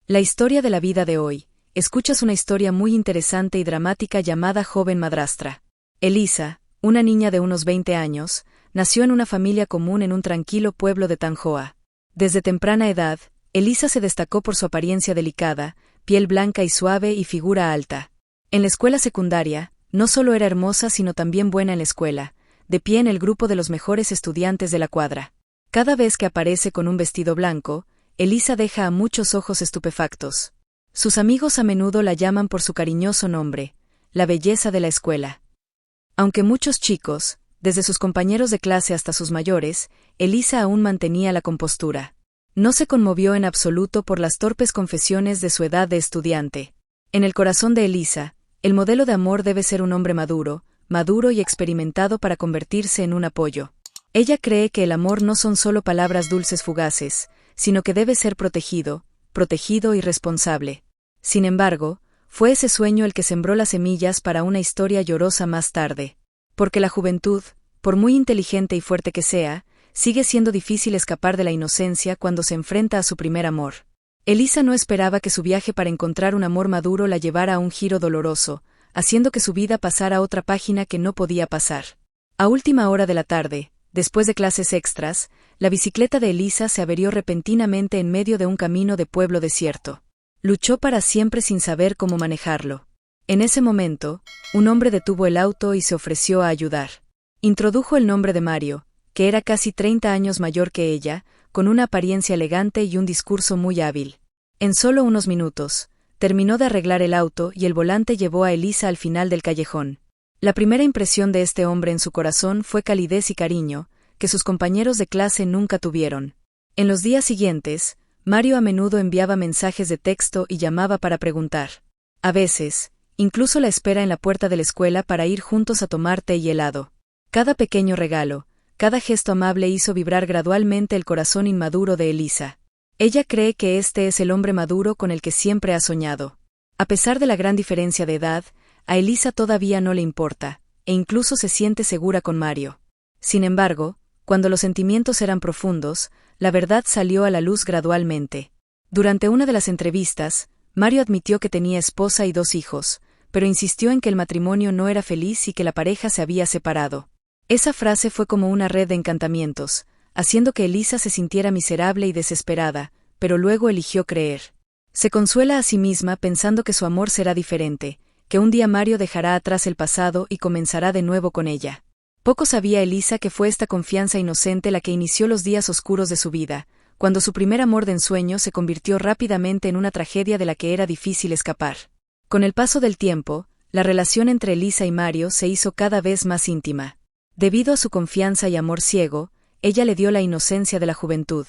La historia de la vida de hoy. Escuchas una historia muy interesante y dramática llamada Joven Madrastra. Elisa, una niña de unos 20 años, nació en una familia común en un tranquilo pueblo de Tanjoa. Desde temprana edad, Elisa se destacó por su apariencia delicada, piel blanca y suave y figura alta. En la escuela secundaria, no solo era hermosa sino también buena en la escuela, de pie en el grupo de los mejores estudiantes de la cuadra. Cada vez que aparece con un vestido blanco, Elisa deja a muchos ojos estupefactos. Sus amigos a menudo la llaman por su cariñoso nombre, la belleza de la escuela. Aunque muchos chicos, desde sus compañeros de clase hasta sus mayores, Elisa aún mantenía la compostura. No se conmovió en absoluto por las torpes confesiones de su edad de estudiante. En el corazón de Elisa, el modelo de amor debe ser un hombre maduro y experimentado para convertirse en un apoyo. Ella cree que el amor no son solo palabras dulces fugaces, sino que debe ser protegido y responsable. Sin embargo, fue ese sueño el que sembró las semillas para una historia llorosa más tarde. Porque la juventud, por muy inteligente y fuerte que sea, sigue siendo difícil escapar de la inocencia cuando se enfrenta a su primer amor. Elisa no esperaba que su viaje para encontrar un amor maduro la llevara a un giro doloroso, haciendo que su vida pasara a otra página que no podía pasar. A última hora de la tarde, después de clases extras, la bicicleta de Elisa se averió repentinamente en medio de un camino de pueblo desierto. Luchó para siempre sin saber cómo manejarlo. En ese momento, un hombre detuvo el auto y se ofreció a ayudar. Introdujo el nombre de Mario, que era casi 30 años mayor que ella, con una apariencia elegante y un discurso muy hábil. En solo unos minutos, terminó de arreglar el auto y el volante llevó a Elisa al final del callejón. La primera impresión de este hombre en su corazón fue calidez y cariño, que sus compañeros de clase nunca tuvieron. En los días siguientes, Mario a menudo enviaba mensajes de texto y llamaba para preguntar. A veces, incluso la espera en la puerta de la escuela para ir juntos a tomar té y helado. Cada pequeño regalo, cada gesto amable hizo vibrar gradualmente el corazón inmaduro de Elisa. Ella cree que este es el hombre maduro con el que siempre ha soñado. A pesar de la gran diferencia de edad, a Elisa todavía no le importa, e incluso se siente segura con Mario. Sin embargo, cuando los sentimientos eran profundos, la verdad salió a la luz gradualmente. Durante una de las entrevistas, Mario admitió que tenía esposa y 2 hijos, pero insistió en que el matrimonio no era feliz y que la pareja se había separado. Esa frase fue como una red de encantamientos, haciendo que Elisa se sintiera miserable y desesperada, pero luego eligió creer. Se consuela a sí misma pensando que su amor será diferente, que un día Mario dejará atrás el pasado y comenzará de nuevo con ella. Poco sabía Elisa que fue esta confianza inocente la que inició los días oscuros de su vida, cuando su primer amor de ensueño se convirtió rápidamente en una tragedia de la que era difícil escapar. Con el paso del tiempo, la relación entre Elisa y Mario se hizo cada vez más íntima. Debido a su confianza y amor ciego, ella le dio la inocencia de la juventud.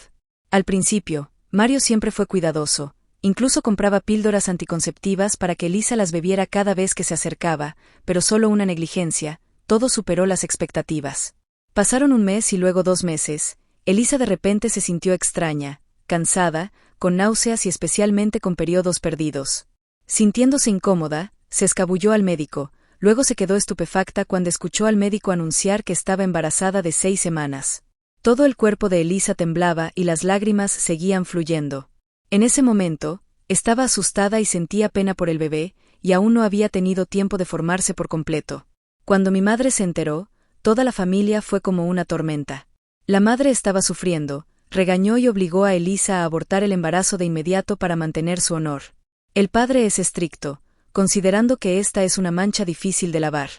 Al principio, Mario siempre fue cuidadoso, incluso compraba píldoras anticonceptivas para que Elisa las bebiera cada vez que se acercaba, pero solo una negligencia. Todo superó las expectativas. Pasaron un mes y luego 2 meses. Elisa de repente se sintió extraña, cansada, con náuseas y especialmente con periodos perdidos. Sintiéndose incómoda, se escabulló al médico, luego se quedó estupefacta cuando escuchó al médico anunciar que estaba embarazada de 6 semanas. Todo el cuerpo de Elisa temblaba y las lágrimas seguían fluyendo. En ese momento, estaba asustada y sentía pena por el bebé, y aún no había tenido tiempo de formarse por completo. Cuando mi madre se enteró, toda la familia fue como una tormenta. La madre estaba sufriendo, regañó y obligó a Elisa a abortar el embarazo de inmediato para mantener su honor. El padre es estricto, considerando que esta es una mancha difícil de lavar.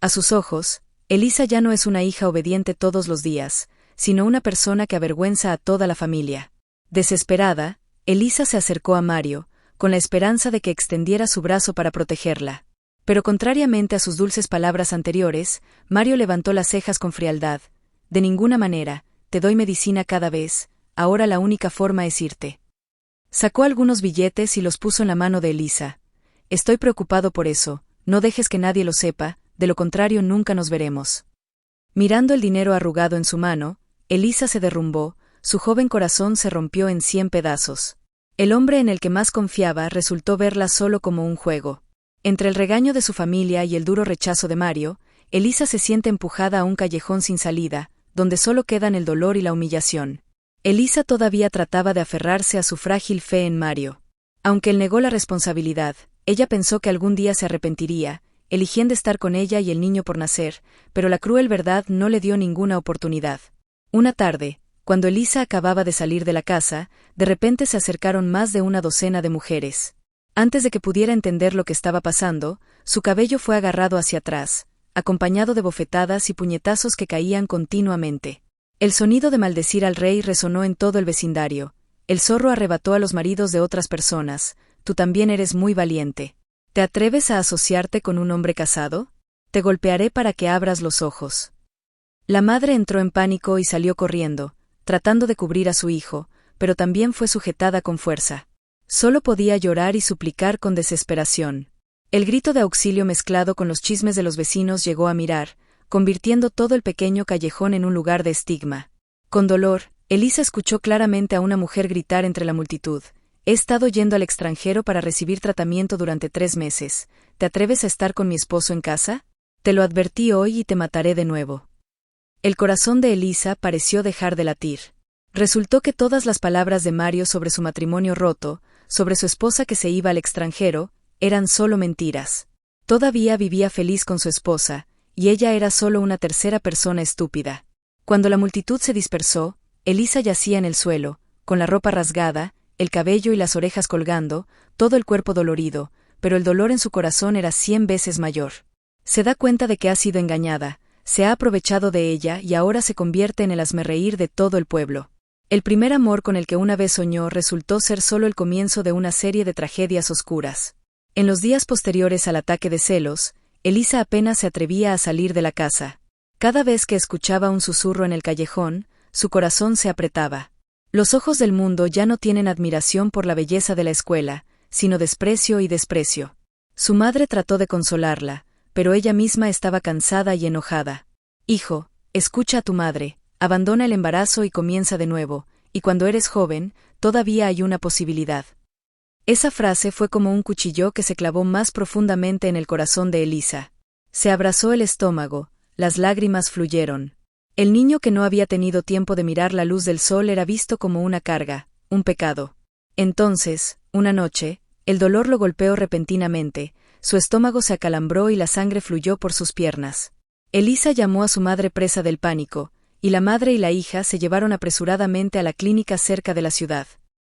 A sus ojos, Elisa ya no es una hija obediente todos los días, sino una persona que avergüenza a toda la familia. Desesperada, Elisa se acercó a Mario, con la esperanza de que extendiera su brazo para protegerla. Pero contrariamente a sus dulces palabras anteriores, Mario levantó las cejas con frialdad. De ninguna manera, te doy medicina cada vez, ahora la única forma es irte. Sacó algunos billetes y los puso en la mano de Elisa. Estoy preocupado por eso, no dejes que nadie lo sepa, de lo contrario nunca nos veremos. Mirando el dinero arrugado en su mano, Elisa se derrumbó, su joven corazón se rompió en 100 pedazos. El hombre en el que más confiaba resultó verla solo como un juego. Entre el regaño de su familia y el duro rechazo de Mario, Elisa se siente empujada a un callejón sin salida, donde solo quedan el dolor y la humillación. Elisa todavía trataba de aferrarse a su frágil fe en Mario. Aunque él negó la responsabilidad, ella pensó que algún día se arrepentiría, eligiendo estar con ella y el niño por nacer, pero la cruel verdad no le dio ninguna oportunidad. Una tarde, cuando Elisa acababa de salir de la casa, de repente se acercaron más de una docena de mujeres. Antes de que pudiera entender lo que estaba pasando, su cabello fue agarrado hacia atrás, acompañado de bofetadas y puñetazos que caían continuamente. El sonido de maldecir al rey resonó en todo el vecindario. El zorro arrebató a los maridos de otras personas. Tú también eres muy valiente. ¿Te atreves a asociarte con un hombre casado? Te golpearé para que abras los ojos. La madre entró en pánico y salió corriendo, tratando de cubrir a su hijo, pero también fue sujetada con fuerza. Solo podía llorar y suplicar con desesperación. El grito de auxilio mezclado con los chismes de los vecinos llegó a mirar, convirtiendo todo el pequeño callejón en un lugar de estigma. Con dolor, Elisa escuchó claramente a una mujer gritar entre la multitud: «He estado yendo al extranjero para recibir tratamiento durante 3 meses. ¿Te atreves a estar con mi esposo en casa? Te lo advertí hoy y te mataré de nuevo». El corazón de Elisa pareció dejar de latir. Resultó que todas las palabras de Mario sobre su matrimonio roto, sobre su esposa que se iba al extranjero, eran solo mentiras. Todavía vivía feliz con su esposa, y ella era solo una tercera persona estúpida. Cuando la multitud se dispersó, Elisa yacía en el suelo, con la ropa rasgada, el cabello y las orejas colgando, todo el cuerpo dolorido, pero el dolor en su corazón era 100 veces mayor. Se da cuenta de que ha sido engañada, se ha aprovechado de ella y ahora se convierte en el hazmerreír de todo el pueblo. El primer amor con el que una vez soñó resultó ser solo el comienzo de una serie de tragedias oscuras. En los días posteriores al ataque de celos, Elisa apenas se atrevía a salir de la casa. Cada vez que escuchaba un susurro en el callejón, su corazón se apretaba. Los ojos del mundo ya no tienen admiración por la belleza de la escuela, sino desprecio y desprecio. Su madre trató de consolarla, pero ella misma estaba cansada y enojada. «Hijo, escucha a tu madre, abandona el embarazo y comienza de nuevo, y cuando eres joven, todavía hay una posibilidad». Esa frase fue como un cuchillo que se clavó más profundamente en el corazón de Elisa. Se abrazó el estómago, las lágrimas fluyeron. El niño que no había tenido tiempo de mirar la luz del sol era visto como una carga, un pecado. Entonces, una noche, el dolor lo golpeó repentinamente, su estómago se acalambró y la sangre fluyó por sus piernas. Elisa llamó a su madre presa del pánico, y la madre y la hija se llevaron apresuradamente a la clínica cerca de la ciudad.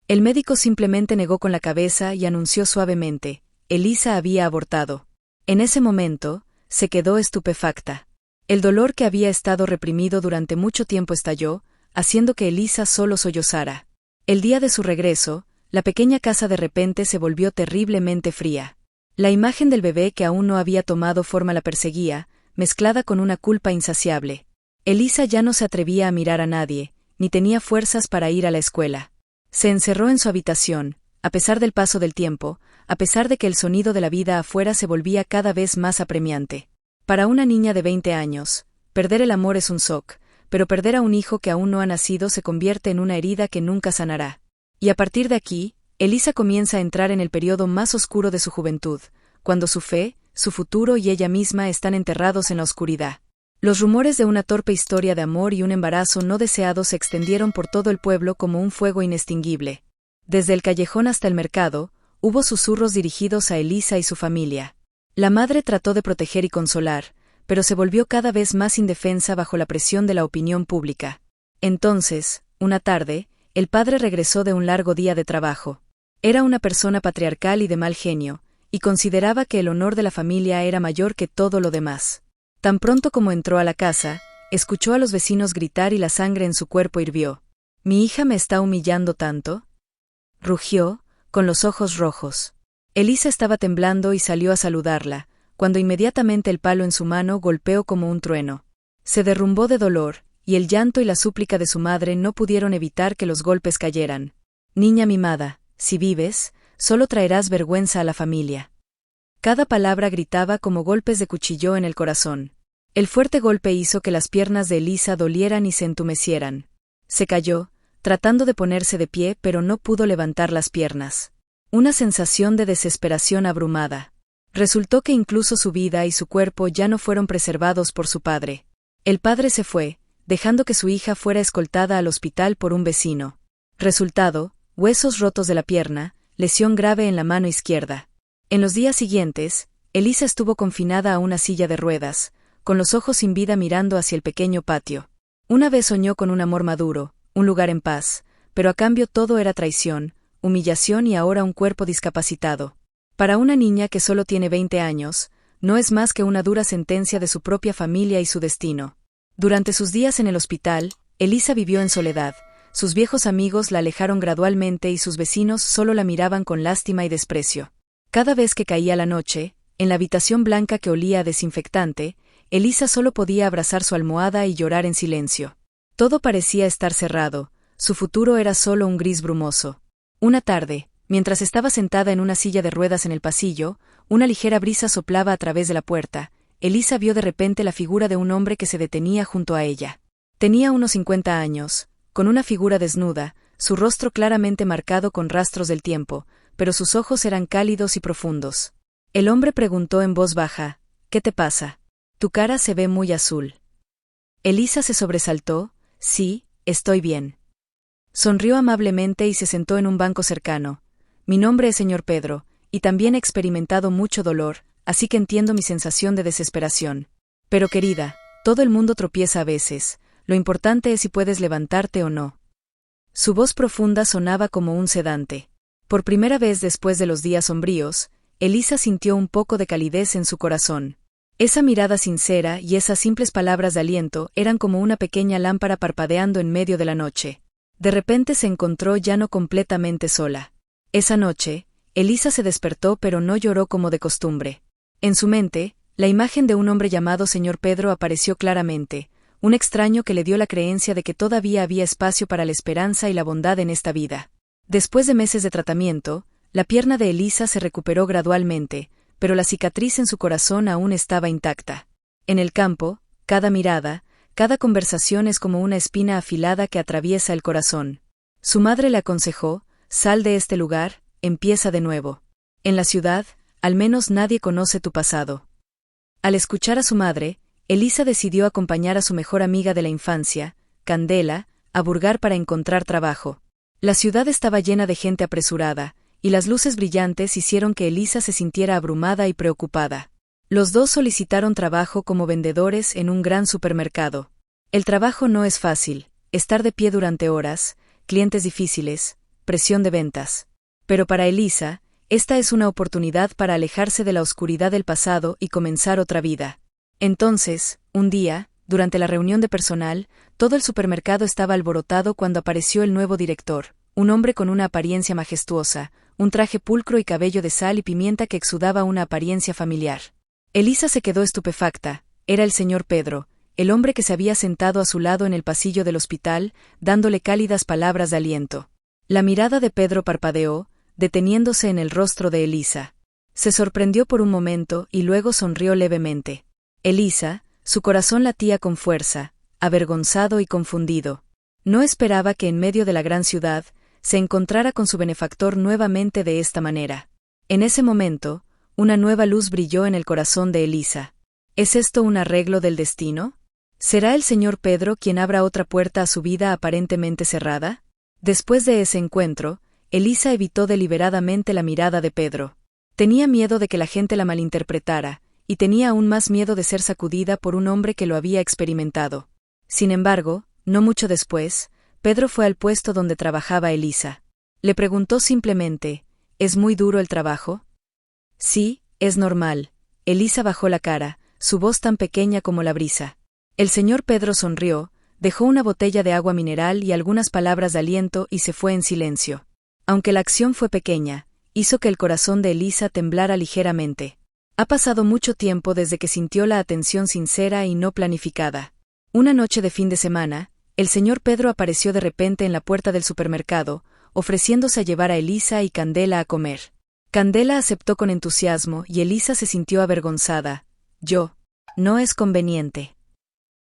El médico simplemente negó con la cabeza y anunció suavemente: Elisa había abortado. En ese momento, se quedó estupefacta. El dolor que había estado reprimido durante mucho tiempo estalló, haciendo que Elisa solo sollozara. El día de su regreso, la pequeña casa de repente se volvió terriblemente fría. La imagen del bebé que aún no había tomado forma la perseguía, mezclada con una culpa insaciable. Elisa ya no se atrevía a mirar a nadie, ni tenía fuerzas para ir a la escuela. Se encerró en su habitación, a pesar del paso del tiempo, a pesar de que el sonido de la vida afuera se volvía cada vez más apremiante. Para una niña de 20 años, perder el amor es un shock, pero perder a un hijo que aún no ha nacido se convierte en una herida que nunca sanará. Y a partir de aquí, Elisa comienza a entrar en el periodo más oscuro de su juventud, cuando su fe, su futuro y ella misma están enterrados en la oscuridad. Los rumores de una torpe historia de amor y un embarazo no deseado se extendieron por todo el pueblo como un fuego inextinguible. Desde el callejón hasta el mercado, hubo susurros dirigidos a Elisa y su familia. La madre trató de proteger y consolar, pero se volvió cada vez más indefensa bajo la presión de la opinión pública. Entonces, una tarde, el padre regresó de un largo día de trabajo. Era una persona patriarcal y de mal genio, y consideraba que el honor de la familia era mayor que todo lo demás. Tan pronto como entró a la casa, escuchó a los vecinos gritar y la sangre en su cuerpo hirvió. «¿Mi hija me está humillando tanto?», rugió, con los ojos rojos. Elisa estaba temblando y salió a saludarla, cuando inmediatamente el palo en su mano golpeó como un trueno. Se derrumbó de dolor, y el llanto y la súplica de su madre no pudieron evitar que los golpes cayeran. «Niña mimada, si vives, solo traerás vergüenza a la familia». Cada palabra gritaba como golpes de cuchillo en el corazón. El fuerte golpe hizo que las piernas de Elisa dolieran y se entumecieran. Se cayó, tratando de ponerse de pie, pero no pudo levantar las piernas. Una sensación de desesperación abrumada. Resultó que incluso su vida y su cuerpo ya no fueron preservados por su padre. El padre se fue, dejando que su hija fuera escoltada al hospital por un vecino. Resultado: huesos rotos de la pierna, lesión grave en la mano izquierda. En los días siguientes, Elisa estuvo confinada a una silla de ruedas, con los ojos sin vida mirando hacia el pequeño patio. Una vez soñó con un amor maduro, un lugar en paz, pero a cambio todo era traición, humillación y ahora un cuerpo discapacitado. Para una niña que solo tiene 20 años, no es más que una dura sentencia de su propia familia y su destino. Durante sus días en el hospital, Elisa vivió en soledad. Sus viejos amigos la alejaron gradualmente y sus vecinos solo la miraban con lástima y desprecio. Cada vez que caía la noche, en la habitación blanca que olía a desinfectante, Elisa solo podía abrazar su almohada y llorar en silencio. Todo parecía estar cerrado, su futuro era solo un gris brumoso. Una tarde, mientras estaba sentada en una silla de ruedas en el pasillo, una ligera brisa soplaba a través de la puerta. Elisa vio de repente la figura de un hombre que se detenía junto a ella. Tenía unos 50 años, con una figura desnuda, su rostro claramente marcado con rastros del tiempo, pero sus ojos eran cálidos y profundos. El hombre preguntó en voz baja, «¿Qué te pasa? Tu cara se ve muy azul». Elisa se sobresaltó, «Sí, estoy bien». Sonrió amablemente y se sentó en un banco cercano. «Mi nombre es señor Pedro, y también he experimentado mucho dolor, así que entiendo mi sensación de desesperación. Pero querida, todo el mundo tropieza a veces, lo importante es si puedes levantarte o no». Su voz profunda sonaba como un sedante. Por primera vez después de los días sombríos, Elisa sintió un poco de calidez en su corazón. Esa mirada sincera y esas simples palabras de aliento eran como una pequeña lámpara parpadeando en medio de la noche. De repente se encontró ya no completamente sola. Esa noche, Elisa se despertó pero no lloró como de costumbre. En su mente, la imagen de un hombre llamado señor Pedro apareció claramente, un extraño que le dio la creencia de que todavía había espacio para la esperanza y la bondad en esta vida. Después de meses de tratamiento, la pierna de Elisa se recuperó gradualmente, pero la cicatriz en su corazón aún estaba intacta. En el campo, cada mirada, cada conversación es como una espina afilada que atraviesa el corazón. Su madre le aconsejó, «Sal de este lugar, empieza de nuevo. En la ciudad, al menos nadie conoce tu pasado». Al escuchar a su madre, Elisa decidió acompañar a su mejor amiga de la infancia, Candela, a Burgar para encontrar trabajo. La ciudad estaba llena de gente apresurada, y las luces brillantes hicieron que Elisa se sintiera abrumada y preocupada. Los dos solicitaron trabajo como vendedores en un gran supermercado. El trabajo no es fácil, estar de pie durante horas, clientes difíciles, presión de ventas. Pero para Elisa, esta es una oportunidad para alejarse de la oscuridad del pasado y comenzar otra vida. Entonces, un día, durante la reunión de personal, todo el supermercado estaba alborotado cuando apareció el nuevo director, un hombre con una apariencia majestuosa, un traje pulcro y cabello de sal y pimienta que exudaba una apariencia familiar. Elisa se quedó estupefacta, era el señor Pedro, el hombre que se había sentado a su lado en el pasillo del hospital, dándole cálidas palabras de aliento. La mirada de Pedro parpadeó, deteniéndose en el rostro de Elisa. Se sorprendió por un momento y luego sonrió levemente. Elisa, su corazón latía con fuerza, avergonzado y confundido. No esperaba que en medio de la gran ciudad, se encontrara con su benefactor nuevamente de esta manera. En ese momento, una nueva luz brilló en el corazón de Elisa. ¿Es esto un arreglo del destino? ¿Será el señor Pedro quien abra otra puerta a su vida aparentemente cerrada? Después de ese encuentro, Elisa evitó deliberadamente la mirada de Pedro. Tenía miedo de que la gente la malinterpretara, y tenía aún más miedo de ser sacudida por un hombre que lo había experimentado. Sin embargo, no mucho después, Pedro fue al puesto donde trabajaba Elisa. Le preguntó simplemente, ¿es muy duro el trabajo? Sí, es normal. Elisa bajó la cara, su voz tan pequeña como la brisa. El señor Pedro sonrió, dejó una botella de agua mineral y algunas palabras de aliento y se fue en silencio. Aunque la acción fue pequeña, hizo que el corazón de Elisa temblara ligeramente. Ha pasado mucho tiempo desde que sintió la atención sincera y no planificada. Una noche de fin de semana, el señor Pedro apareció de repente en la puerta del supermercado, ofreciéndose a llevar a Elisa y Candela a comer. Candela aceptó con entusiasmo y Elisa se sintió avergonzada. No es conveniente.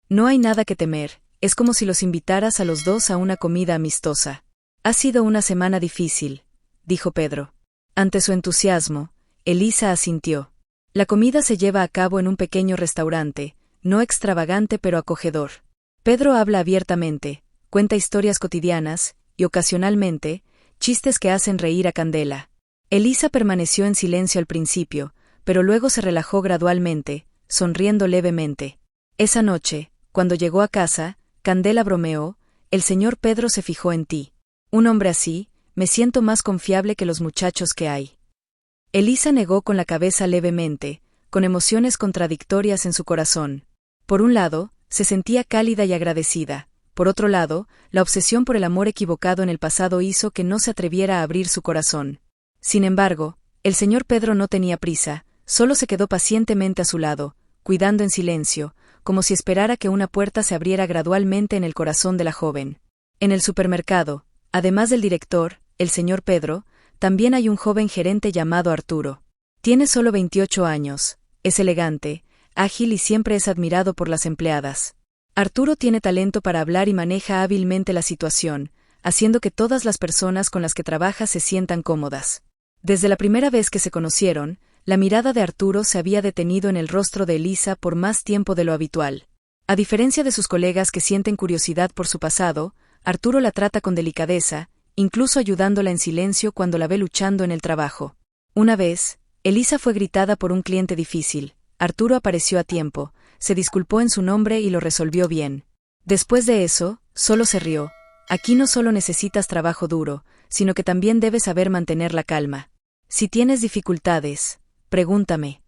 No hay nada que temer, es como si los invitaras a los dos a una comida amistosa. Ha sido una semana difícil, dijo Pedro. Ante su entusiasmo, Elisa asintió. La comida se lleva a cabo en un pequeño restaurante, no extravagante pero acogedor. Pedro habla abiertamente, cuenta historias cotidianas, y ocasionalmente, chistes que hacen reír a Candela. Elisa permaneció en silencio al principio, pero luego se relajó gradualmente, sonriendo levemente. Esa noche, cuando llegó a casa, Candela bromeó: «El señor Pedro se fijó en ti. Un hombre así, me siento más confiable que los muchachos que hay». Elisa negó con la cabeza levemente, con emociones contradictorias en su corazón. Por un lado, se sentía cálida y agradecida. Por otro lado, la obsesión por el amor equivocado en el pasado hizo que no se atreviera a abrir su corazón. Sin embargo, el señor Pedro no tenía prisa, solo se quedó pacientemente a su lado, cuidando en silencio, como si esperara que una puerta se abriera gradualmente en el corazón de la joven. En el supermercado, además del director, el señor Pedro, también hay un joven gerente llamado Arturo. Tiene solo 28 años, es elegante, ágil y siempre es admirado por las empleadas. Arturo tiene talento para hablar y maneja hábilmente la situación, haciendo que todas las personas con las que trabaja se sientan cómodas. Desde la primera vez que se conocieron, la mirada de Arturo se había detenido en el rostro de Elisa por más tiempo de lo habitual. A diferencia de sus colegas que sienten curiosidad por su pasado, Arturo la trata con delicadeza, incluso ayudándola en silencio cuando la ve luchando en el trabajo. Una vez, Elisa fue gritada por un cliente difícil. Arturo apareció a tiempo, se disculpó en su nombre y lo resolvió bien. Después de eso, solo se rió. Aquí no solo necesitas trabajo duro, sino que también debes saber mantener la calma. Si tienes dificultades, pregúntame.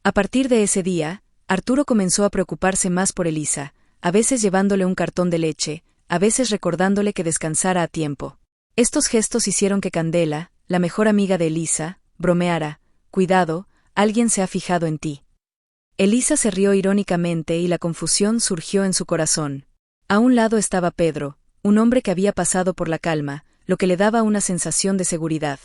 A partir de ese día, Arturo comenzó a preocuparse más por Elisa, a veces llevándole un cartón de leche, a veces recordándole que descansara a tiempo. Estos gestos hicieron que Candela, la mejor amiga de Elisa, bromeara: «Cuidado, alguien se ha fijado en ti». Elisa se rió irónicamente y la confusión surgió en su corazón. A un lado estaba Pedro, un hombre que había pasado por la calma, lo que le daba una sensación de seguridad.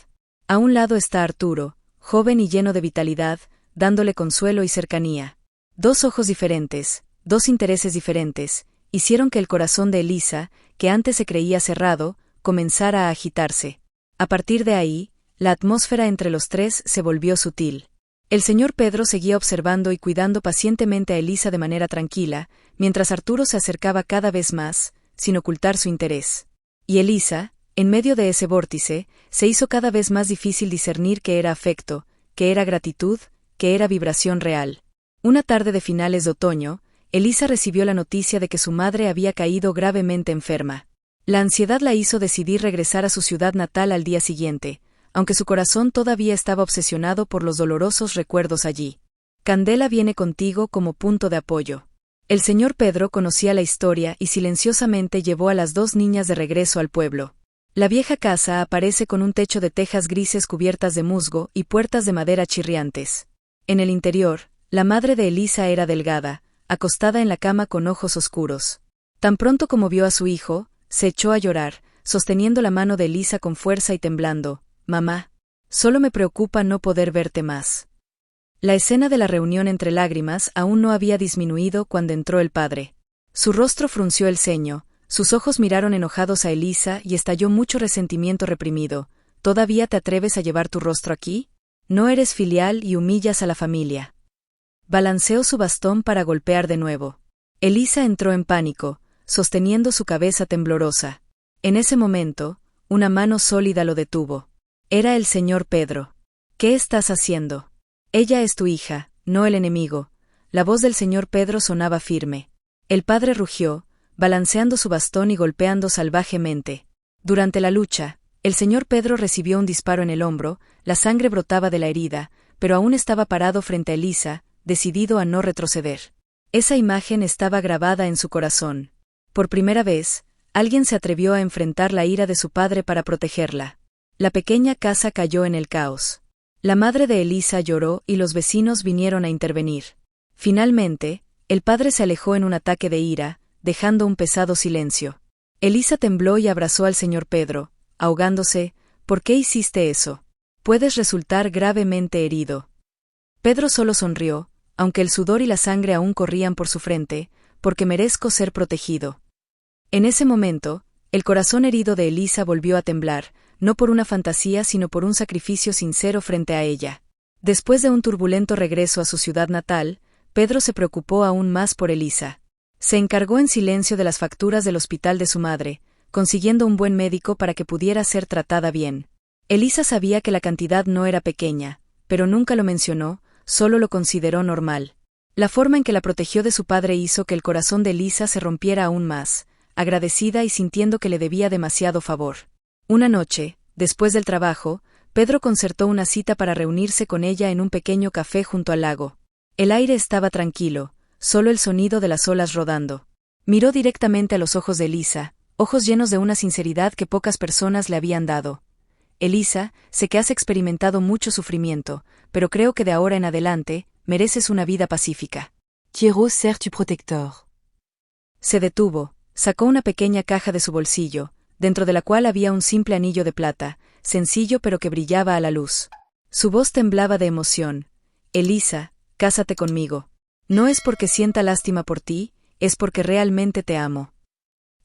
A un lado está Arturo, joven y lleno de vitalidad, dándole consuelo y cercanía. Dos ojos diferentes, dos intereses diferentes, hicieron que el corazón de Elisa, que antes se creía cerrado, comenzara a agitarse. A partir de ahí, la atmósfera entre los tres se volvió sutil. El señor Pedro seguía observando y cuidando pacientemente a Elisa de manera tranquila, mientras Arturo se acercaba cada vez más, sin ocultar su interés. Y Elisa, en medio de ese vórtice, se hizo cada vez más difícil discernir qué era afecto, qué era gratitud, qué era vibración real. Una tarde de finales de otoño, Elisa recibió la noticia de que su madre había caído gravemente enferma. La ansiedad la hizo decidir regresar a su ciudad natal al día siguiente, aunque su corazón todavía estaba obsesionado por los dolorosos recuerdos allí. Candela viene contigo como punto de apoyo. El señor Pedro conocía la historia y silenciosamente llevó a las dos niñas de regreso al pueblo. La vieja casa aparece con un techo de tejas grises cubiertas de musgo y puertas de madera chirriantes. En el interior, la madre de Elisa era delgada, acostada en la cama con ojos oscuros. Tan pronto como vio a su hijo, se echó a llorar, sosteniendo la mano de Elisa con fuerza y temblando: «Mamá, solo me preocupa no poder verte más». La escena de la reunión entre lágrimas aún no había disminuido cuando entró el padre. Su rostro frunció el ceño, sus ojos miraron enojados a Elisa y estalló mucho resentimiento reprimido. «¿Todavía te atreves a llevar tu rostro aquí? No eres filial y humillas a la familia». Balanceó su bastón para golpear de nuevo. Elisa entró en pánico, sosteniendo su cabeza temblorosa. En ese momento, una mano sólida lo detuvo. Era el señor Pedro. «¿Qué estás haciendo? Ella es tu hija, no el enemigo». La voz del señor Pedro sonaba firme. El padre rugió, balanceando su bastón y golpeando salvajemente. Durante la lucha, el señor Pedro recibió un disparo en el hombro, la sangre brotaba de la herida, pero aún estaba parado frente a Elisa, decidido a no retroceder. Esa imagen estaba grabada en su corazón. Por primera vez, alguien se atrevió a enfrentar la ira de su padre para protegerla. La pequeña casa cayó en el caos. La madre de Elisa lloró y los vecinos vinieron a intervenir. Finalmente, el padre se alejó en un ataque de ira, dejando un pesado silencio. Elisa tembló y abrazó al señor Pedro, ahogándose: «¿Por qué hiciste eso? Puedes resultar gravemente herido». Pedro solo sonrió, aunque el sudor y la sangre aún corrían por su frente: «Porque merezco ser protegido». En ese momento, el corazón herido de Elisa volvió a temblar, no por una fantasía sino por un sacrificio sincero frente a ella. Después de un turbulento regreso a su ciudad natal, Pedro se preocupó aún más por Elisa. Se encargó en silencio de las facturas del hospital de su madre, consiguiendo un buen médico para que pudiera ser tratada bien. Elisa sabía que la cantidad no era pequeña, pero nunca lo mencionó, solo lo consideró normal. La forma en que la protegió de su padre hizo que el corazón de Elisa se rompiera aún más, agradecida y sintiendo que le debía demasiado favor. Una noche, después del trabajo, Pedro concertó una cita para reunirse con ella en un pequeño café junto al lago. El aire estaba tranquilo, solo el sonido de las olas rodando. Miró directamente a los ojos de Elisa, ojos llenos de una sinceridad que pocas personas le habían dado. Elisa, sé que has experimentado mucho sufrimiento, pero creo que de ahora en adelante, mereces una vida pacífica. Quiero ser tu protector. Se detuvo, sacó una pequeña caja de su bolsillo, dentro de la cual había un simple anillo de plata, sencillo pero que brillaba a la luz. Su voz temblaba de emoción. Elisa, cásate conmigo. No es porque sienta lástima por ti, es porque realmente te amo.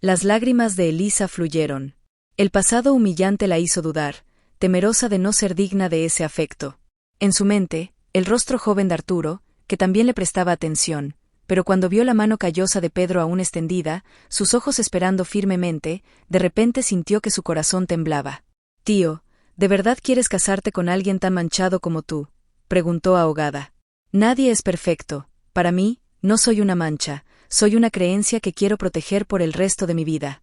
Las lágrimas de Elisa fluyeron. El pasado humillante la hizo dudar, temerosa de no ser digna de ese afecto. En su mente, el rostro joven de Arturo, que también le prestaba atención, pero cuando vio la mano callosa de Pedro aún extendida, sus ojos esperando firmemente, de repente sintió que su corazón temblaba. «Tío, ¿de verdad quieres casarte con alguien tan manchado como tú?», preguntó ahogada. «Nadie es perfecto. Para mí, no soy una mancha, soy una creencia que quiero proteger por el resto de mi vida».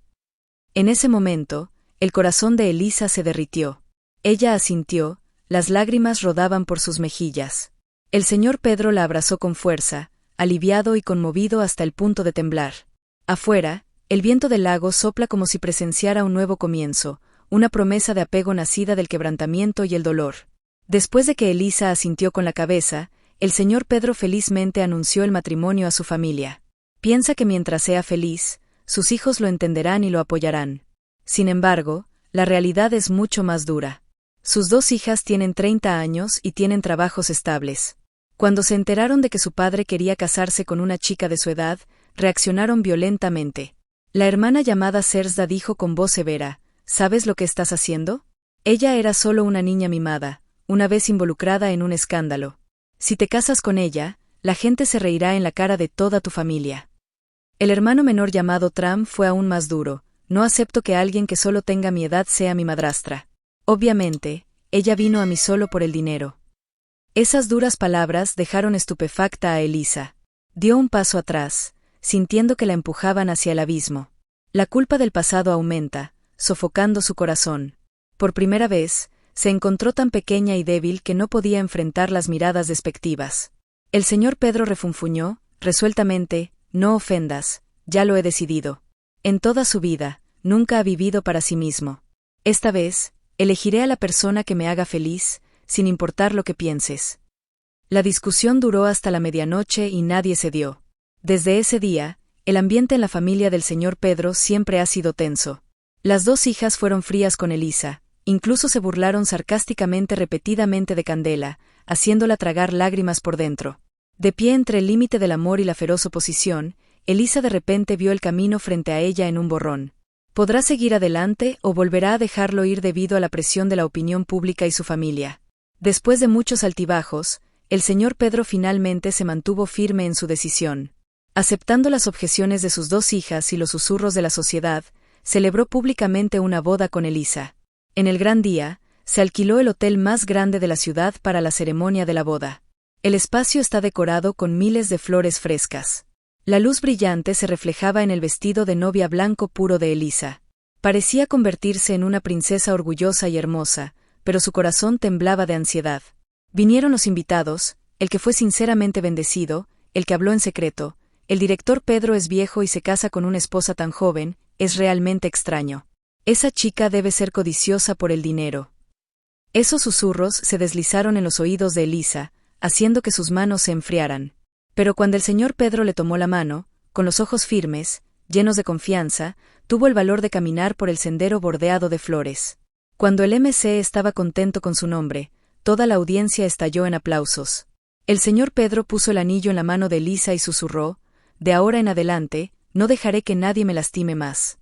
En ese momento, el corazón de Elisa se derritió. Ella asintió, las lágrimas rodaban por sus mejillas. El señor Pedro la abrazó con fuerza, aliviado y conmovido hasta el punto de temblar. Afuera, el viento del lago sopla como si presenciara un nuevo comienzo, una promesa de apego nacida del quebrantamiento y el dolor. Después de que Elisa asintió con la cabeza, el señor Pedro felizmente anunció el matrimonio a su familia. Piensa que mientras sea feliz, sus hijos lo entenderán y lo apoyarán. Sin embargo, la realidad es mucho más dura. Sus 2 hijas tienen 30 años y tienen trabajos estables. Cuando se enteraron de que su padre quería casarse con una chica de su edad, reaccionaron violentamente. La hermana llamada Zerzda dijo con voz severa: «¿Sabes lo que estás haciendo?». Ella era solo una niña mimada, una vez involucrada en un escándalo. Si te casas con ella, la gente se reirá en la cara de toda tu familia. El hermano menor llamado Tram fue aún más duro: «No acepto que alguien que solo tenga mi edad sea mi madrastra. Obviamente, ella vino a mí solo por el dinero». Esas duras palabras dejaron estupefacta a Elisa. Dio un paso atrás, sintiendo que la empujaban hacia el abismo. La culpa del pasado aumenta, sofocando su corazón. Por primera vez, se encontró tan pequeña y débil que no podía enfrentar las miradas despectivas. El señor Pedro refunfuñó, resueltamente: «No ofendas, ya lo he decidido. En toda su vida, nunca ha vivido para sí mismo. Esta vez, elegiré a la persona que me haga feliz, sin importar lo que pienses». La discusión duró hasta la medianoche y nadie cedió. Desde ese día, el ambiente en la familia del señor Pedro siempre ha sido tenso. Las 2 hijas fueron frías con Elisa, incluso se burlaron sarcásticamente repetidamente de Candela, haciéndola tragar lágrimas por dentro. De pie entre el límite del amor y la feroz oposición, Elisa de repente vio el camino frente a ella en un borrón. ¿Podrá seguir adelante o volverá a dejarlo ir debido a la presión de la opinión pública y su familia? Después de muchos altibajos, el señor Pedro finalmente se mantuvo firme en su decisión. Aceptando las objeciones de sus 2 hijas y los susurros de la sociedad, celebró públicamente una boda con Elisa. En el gran día, se alquiló el hotel más grande de la ciudad para la ceremonia de la boda. El espacio está decorado con miles de flores frescas. La luz brillante se reflejaba en el vestido de novia blanco puro de Elisa. Parecía convertirse en una princesa orgullosa y hermosa, pero su corazón temblaba de ansiedad. Vinieron los invitados, el que fue sinceramente bendecido, el que habló en secreto: «El director Pedro es viejo y se casa con una esposa tan joven, es realmente extraño. Esa chica debe ser codiciosa por el dinero». Esos susurros se deslizaron en los oídos de Elisa, haciendo que sus manos se enfriaran. Pero cuando el señor Pedro le tomó la mano, con los ojos firmes, llenos de confianza, tuvo el valor de caminar por el sendero bordeado de flores. Cuando el MC estaba contento con su nombre, toda la audiencia estalló en aplausos. El señor Pedro puso el anillo en la mano de Elisa y susurró: «De ahora en adelante, no dejaré que nadie me lastime más».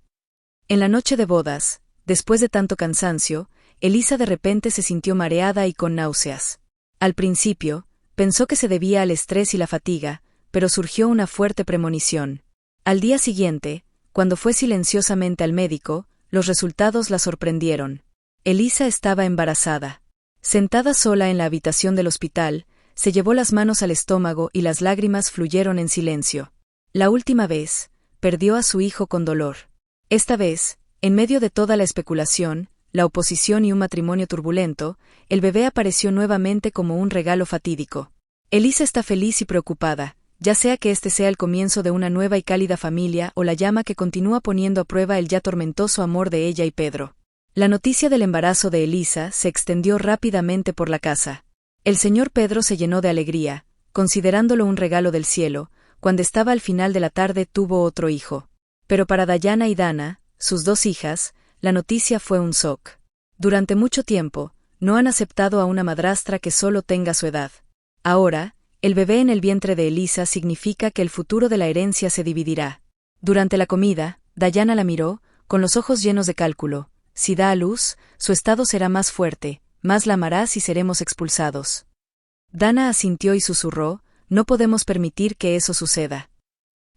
En la noche de bodas, después de tanto cansancio, Elisa de repente se sintió mareada y con náuseas. Al principio, pensó que se debía al estrés y la fatiga, pero surgió una fuerte premonición. Al día siguiente, cuando fue silenciosamente al médico, los resultados la sorprendieron. Elisa estaba embarazada. Sentada sola en la habitación del hospital, se llevó las manos al estómago y las lágrimas fluyeron en silencio. La última vez, perdió a su hijo con dolor. Esta vez, en medio de toda la especulación, la oposición y un matrimonio turbulento, el bebé apareció nuevamente como un regalo fatídico. Elisa está feliz y preocupada, ya sea que este sea el comienzo de una nueva y cálida familia o la llama que continúa poniendo a prueba el ya tormentoso amor de ella y Pedro. La noticia del embarazo de Elisa se extendió rápidamente por la casa. El señor Pedro se llenó de alegría, considerándolo un regalo del cielo. Cuando estaba al final de la tarde tuvo otro hijo. Pero para Dayana y Dana, sus dos hijas, la noticia fue un shock. Durante mucho tiempo, no han aceptado a una madrastra que solo tenga su edad. Ahora, el bebé en el vientre de Elisa significa que el futuro de la herencia se dividirá. Durante la comida, Dayana la miró, con los ojos llenos de cálculo. Si da a luz, su estado será más fuerte, más la amarás y seremos expulsados. Dana asintió y susurró, no podemos permitir que eso suceda.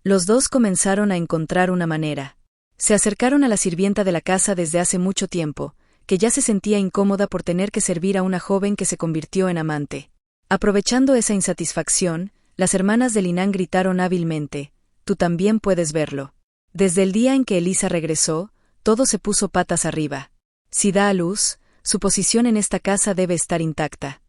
Los dos comenzaron a encontrar una manera. Se acercaron a la sirvienta de la casa desde hace mucho tiempo, que ya se sentía incómoda por tener que servir a una joven que se convirtió en amante. Aprovechando esa insatisfacción, las hermanas de Linan gritaron hábilmente, tú también puedes verlo. Desde el día en que Elisa regresó, todo se puso patas arriba. Si da a luz, su posición en esta casa debe estar intacta.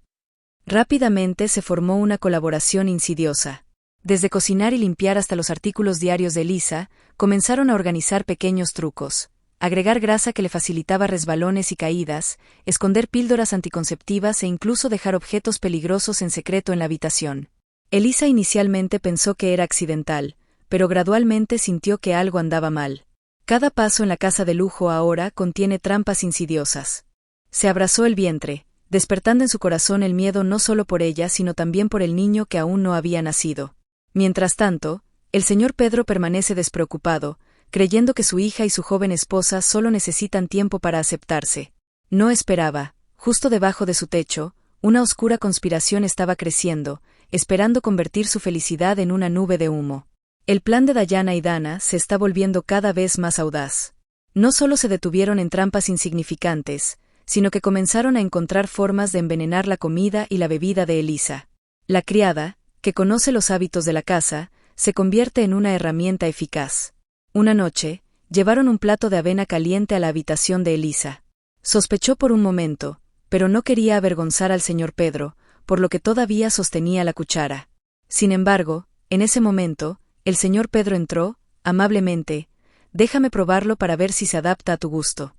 Rápidamente se formó una colaboración insidiosa. Desde cocinar y limpiar hasta los artículos diarios de Elisa, comenzaron a organizar pequeños trucos. Agregar grasa que le facilitaba resbalones y caídas, esconder píldoras anticonceptivas e incluso dejar objetos peligrosos en secreto en la habitación. Elisa inicialmente pensó que era accidental, pero gradualmente sintió que algo andaba mal. Cada paso en la casa de lujo ahora contiene trampas insidiosas. Se abrazó el vientre, despertando en su corazón el miedo no solo por ella sino también por el niño que aún no había nacido. Mientras tanto, el señor Pedro permanece despreocupado, creyendo que su hija y su joven esposa solo necesitan tiempo para aceptarse. No esperaba, justo debajo de su techo, una oscura conspiración estaba creciendo, esperando convertir su felicidad en una nube de humo. El plan de Dayana y Dana se está volviendo cada vez más audaz. No solo se detuvieron en trampas insignificantes, sino que comenzaron a encontrar formas de envenenar la comida y la bebida de Elisa. La criada, que conoce los hábitos de la casa, se convierte en una herramienta eficaz. Una noche, llevaron un plato de avena caliente a la habitación de Elisa. Sospechó por un momento, pero no quería avergonzar al señor Pedro, por lo que todavía sostenía la cuchara. Sin embargo, en ese momento, el señor Pedro entró, amablemente, déjame probarlo para ver si se adapta a tu gusto.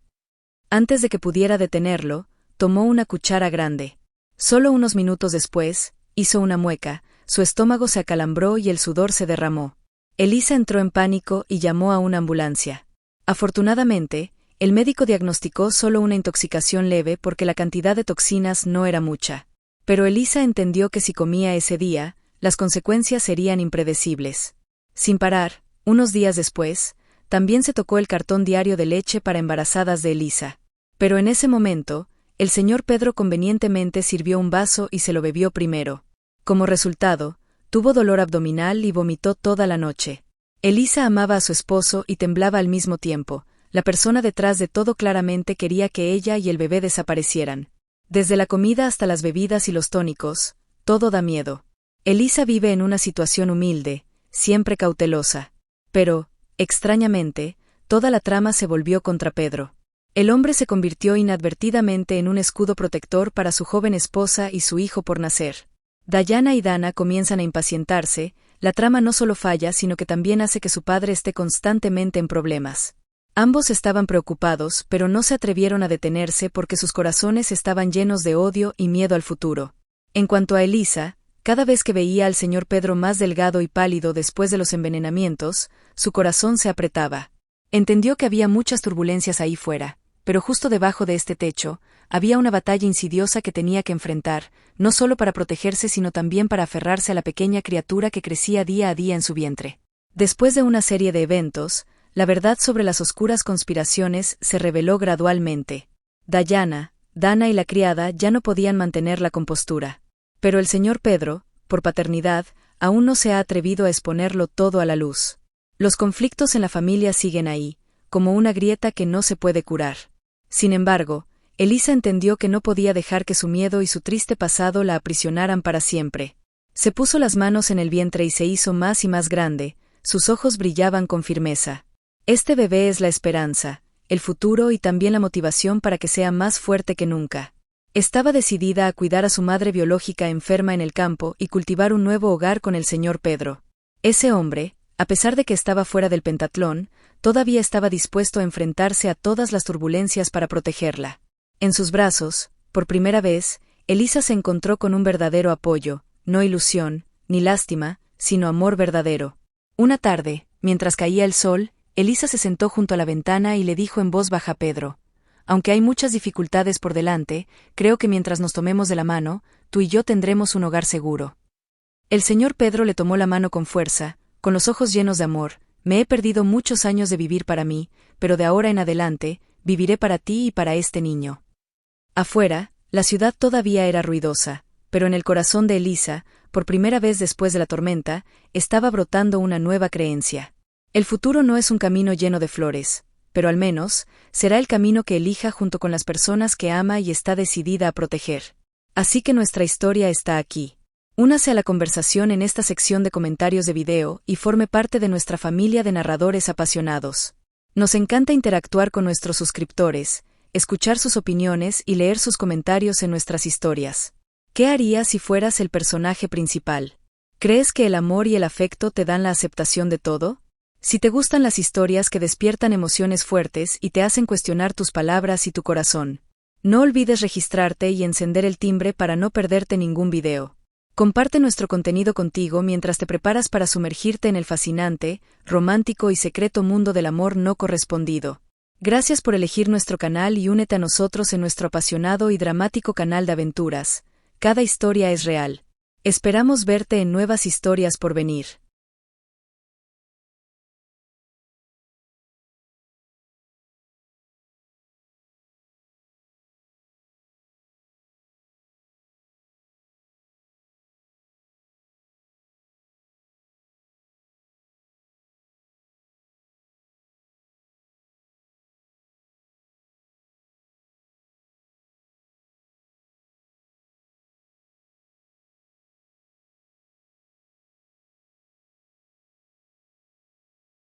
Antes de que pudiera detenerlo, tomó una cuchara grande. Solo unos minutos después, hizo una mueca, su estómago se acalambró y el sudor se derramó. Elisa entró en pánico y llamó a una ambulancia. Afortunadamente, el médico diagnosticó solo una intoxicación leve porque la cantidad de toxinas no era mucha. Pero Elisa entendió que si comía ese día, las consecuencias serían impredecibles. Sin parar, unos días después, también se tocó el cartón diario de leche para embarazadas de Elisa. Pero en ese momento, el señor Pedro convenientemente sirvió un vaso y se lo bebió primero. Como resultado, tuvo dolor abdominal y vomitó toda la noche. Elisa amaba a su esposo y temblaba al mismo tiempo. La persona detrás de todo claramente quería que ella y el bebé desaparecieran. Desde la comida hasta las bebidas y los tónicos, todo da miedo. Elisa vive en una situación humilde, siempre cautelosa. Pero, extrañamente, toda la trama se volvió contra Pedro. El hombre se convirtió inadvertidamente en un escudo protector para su joven esposa y su hijo por nacer. Dayana y Dana comienzan a impacientarse, la trama no solo falla sino que también hace que su padre esté constantemente en problemas. Ambos estaban preocupados, pero no se atrevieron a detenerse porque sus corazones estaban llenos de odio y miedo al futuro. En cuanto a Elisa, cada vez que veía al señor Pedro más delgado y pálido después de los envenenamientos, su corazón se apretaba. Entendió que había muchas turbulencias ahí fuera, pero justo debajo de este techo, había una batalla insidiosa que tenía que enfrentar, no solo para protegerse sino también para aferrarse a la pequeña criatura que crecía día a día en su vientre. Después de una serie de eventos, la verdad sobre las oscuras conspiraciones se reveló gradualmente. Dayana, Dana y la criada ya no podían mantener la compostura. Pero el señor Pedro, por paternidad, aún no se ha atrevido a exponerlo todo a la luz. Los conflictos en la familia siguen ahí, como una grieta que no se puede curar. Sin embargo, Elisa entendió que no podía dejar que su miedo y su triste pasado la aprisionaran para siempre. Se puso las manos en el vientre y se hizo más y más grande, sus ojos brillaban con firmeza. Este bebé es la esperanza, el futuro y también la motivación para que sea más fuerte que nunca. Estaba decidida a cuidar a su madre biológica enferma en el campo y cultivar un nuevo hogar con el señor Pedro. Ese hombre, a pesar de que estaba fuera del pentatlón, todavía estaba dispuesto a enfrentarse a todas las turbulencias para protegerla. En sus brazos, por primera vez, Elisa se encontró con un verdadero apoyo, no ilusión, ni lástima, sino amor verdadero. Una tarde, mientras caía el sol, Elisa se sentó junto a la ventana y le dijo en voz baja a Pedro: «Aunque hay muchas dificultades por delante, creo que mientras nos tomemos de la mano, tú y yo tendremos un hogar seguro». El señor Pedro le tomó la mano con fuerza, con los ojos llenos de amor. «Me he perdido muchos años de vivir para mí, pero de ahora en adelante, viviré para ti y para este niño». Afuera, la ciudad todavía era ruidosa, pero en el corazón de Elisa, por primera vez después de la tormenta, estaba brotando una nueva creencia. El futuro no es un camino lleno de flores, pero al menos, será el camino que elija junto con las personas que ama y está decidida a proteger. Así que nuestra historia está aquí. Únase a la conversación en esta sección de comentarios de video y forme parte de nuestra familia de narradores apasionados. Nos encanta interactuar con nuestros suscriptores, escuchar sus opiniones y leer sus comentarios en nuestras historias. ¿Qué harías si fueras el personaje principal? ¿Crees que el amor y el afecto te dan la aceptación de todo? Si te gustan las historias que despiertan emociones fuertes y te hacen cuestionar tus palabras y tu corazón, no olvides registrarte y encender el timbre para no perderte ningún video. Comparte nuestro contenido contigo mientras te preparas para sumergirte en el fascinante, romántico y secreto mundo del amor no correspondido. Gracias por elegir nuestro canal y únete a nosotros en nuestro apasionado y dramático canal de aventuras. Cada historia es real. Esperamos verte en nuevas historias por venir.